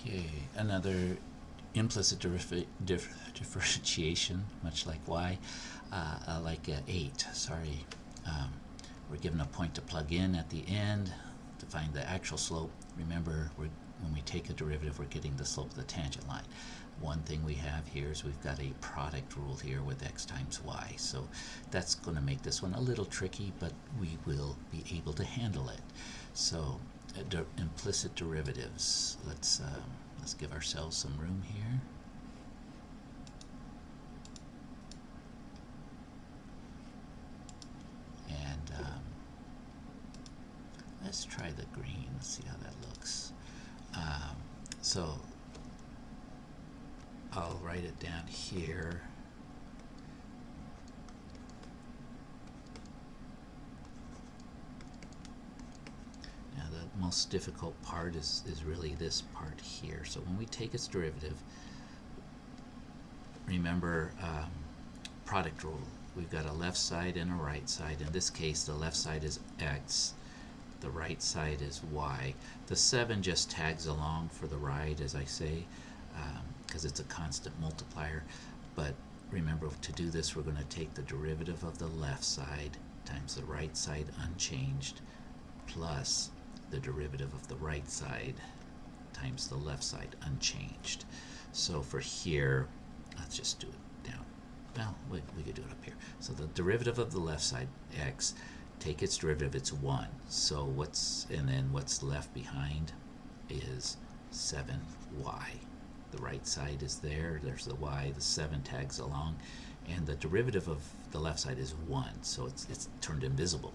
Okay, another implicit differentiation, much like y, like 8, sorry. We're given a point to plug in at the end to find the actual slope. Remember, when we take a derivative, we're getting the slope of the tangent line. One thing we have here is we've got a product rule here with x times y. So that's going to make this one a little tricky, but we will be able to handle it. So implicit derivatives. Let's give ourselves some room here. And let's try the green. Let's see how that looks. So I'll write it down here. Now the most difficult part is really this part here. So when we take its derivative, remember product rule. We've got a left side and a right side. In this case, the left side is x, the right side is y. The 7 just tags along for the right, as I say, because it's a constant multiplier. But remember, to do this, we're going to take the derivative of the left side times the right side unchanged plus the derivative of the right side times the left side unchanged. So for here, let's just do it down. Well, we could do it up here. So the derivative of the left side, x, take its derivative, it's 1. So and then what's left behind is 7y. The right side is there, there's the y, the 7 tags along, and the derivative of the left side is 1, so it's turned invisible.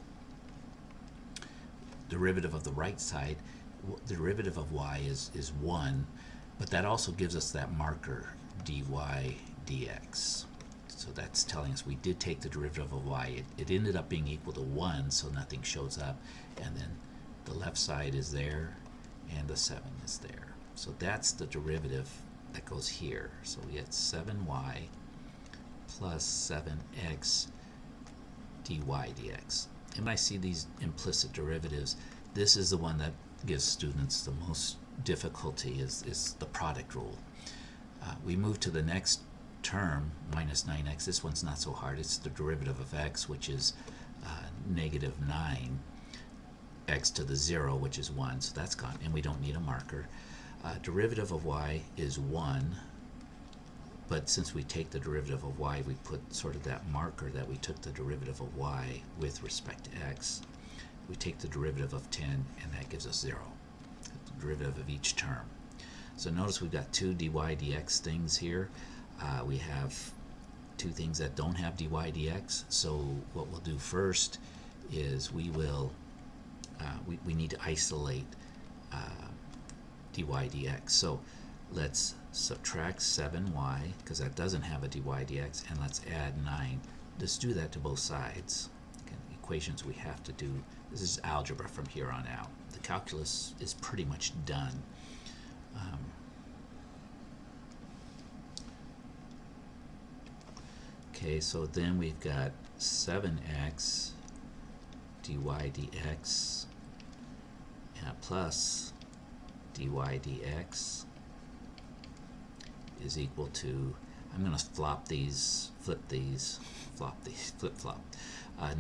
Derivative of the right side, derivative of y is 1, but that also gives us that marker dy dx. So that's telling us we did take the derivative of y. It ended up being equal to 1, so nothing shows up. And then the left side is there, and the 7 is there. So that's the derivative that goes here. So we get 7y plus 7x dy dx. And when I see these implicit derivatives, this is the one that gives students the most difficulty, is the product rule. We move to the next term, minus 9x. This one's not so hard. It's the derivative of x, which is negative 9, x to the 0, which is 1, so that's gone, and we don't need a marker. Derivative of y is 1, but since we take the derivative of y, we put sort of that marker that we took the derivative of y with respect to x. We take the derivative of 10, and that gives us 0, the derivative of each term. So notice we've got two dy dx things here. We have two things that don't have dy dx. So what we'll do first is we will we need to isolate dy dx. So let's subtract 7y, because that doesn't have a dy dx, and let's add 9. Let's do that to both sides. Okay, equations we have to do. This is algebra from here on out. The calculus is pretty much done. Okay, so then we've got 7x dy dx plus dy dx is equal to, I'm going to flip these,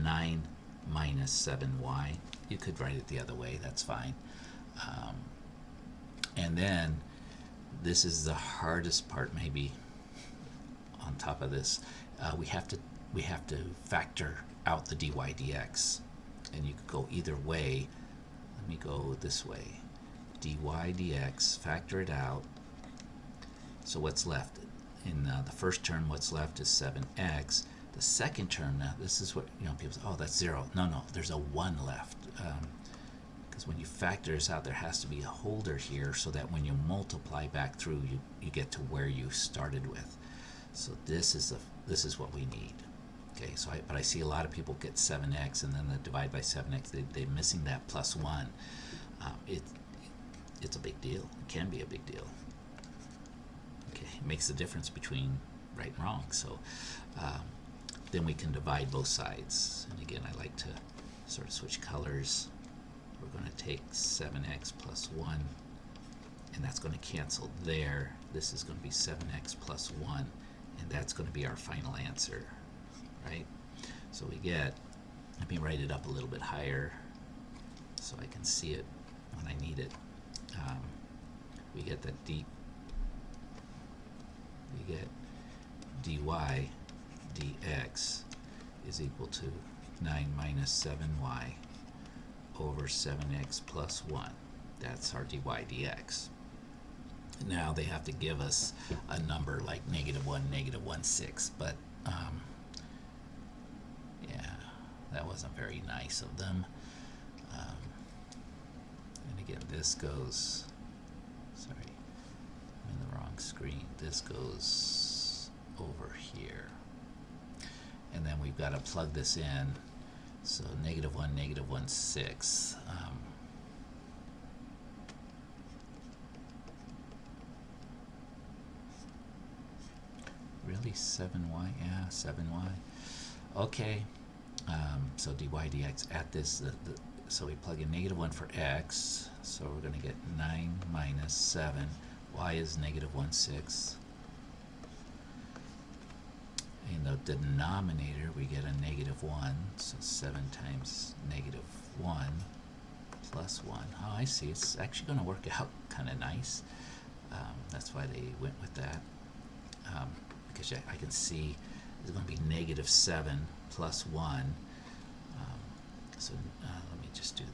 9 minus 7y. You could write it the other way, that's fine. And then this is the hardest part, maybe, on top of this. We have to factor out the dy dx, and you could go either way. Let me go this way. Dy dx, factor it out. So what's left? In the first term, what's left is 7x. The second term, now this is what people say, oh, that's 0. No, there's a 1 left. Because when you factor this out, there has to be a holder here so that when you multiply back through, you get to where you started with. So this is what we need. Okay, so but I see a lot of people get 7x and then they divide by 7x. They're missing that plus 1. It's a big deal. It can be a big deal. Okay, it makes the difference between right and wrong. So then we can divide both sides. And again, I like to sort of switch colors. We're going to take 7x plus 1 and that's going to cancel there. This is going to be 7x plus 1, and that's going to be our final answer, right? So we get, let me write it up a little bit higher so I can see it when I need it. We get that dy dx is equal to 9 minus 7y over 7x plus 1. That's our dy dx. Now they have to give us a number like -1, -1/6, but yeah, that wasn't very nice of them. And again, this goes, sorry, I'm in the wrong screen. This goes over here. And then we've got to plug this in. So -1, -1/6. Really, 7y? Yeah, 7y. Okay. So dy dx at this, so we plug in -1 for x, so we're going to get 9 minus 7. Y is -1/6. In the denominator, we get a -1, so 7 times -1 plus 1. Oh, I see. It's actually going to work out kind of nice. That's why they went with that. Because I can see it's going to be -7 plus 1. So let me just do,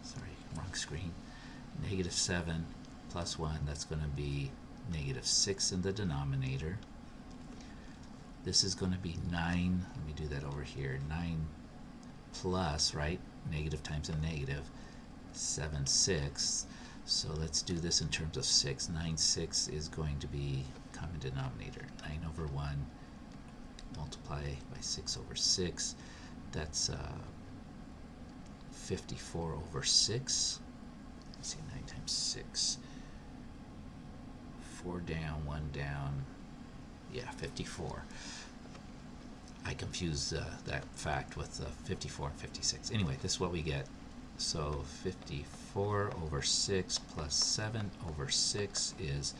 sorry, wrong screen. -7 plus 1, that's going to be -6 in the denominator. This is going to be 9, let me do that over here, 9 plus, right, negative times a negative, 7/6. So let's do this in terms of 6. 9/6 is going to be common denominator. 9 over 1 multiply by 6 over 6. That's 54 over 6. Let's see, 9 times 6. 4 down, 1 down. Yeah, 54. I confused that fact with 54 and 56. Anyway, this is what we get. So 54 over 6 plus 7 over 6 is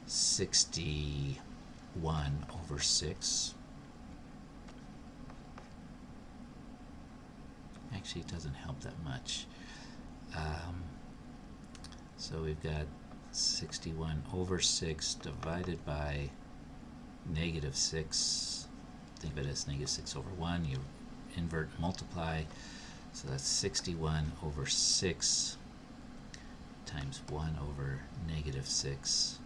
61 over 6. Actually, it doesn't help that much. So we've got 61 over 6 divided by -6. Think of it as -6 over 1. You invert, multiply. So that's 61 over 6 times 1 over -6,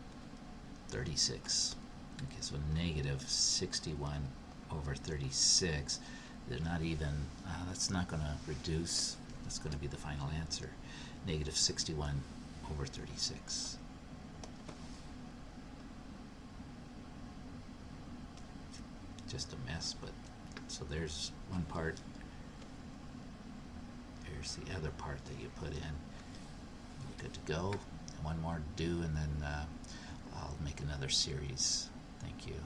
36. Okay, so -61 over 36. They're not even, that's not going to reduce. That's going to be the final answer. -61 over 36. Just a mess, but so there's one part. Here's the other part that you put in. Good to go. One more to do, and then I'll make another series. Thank you.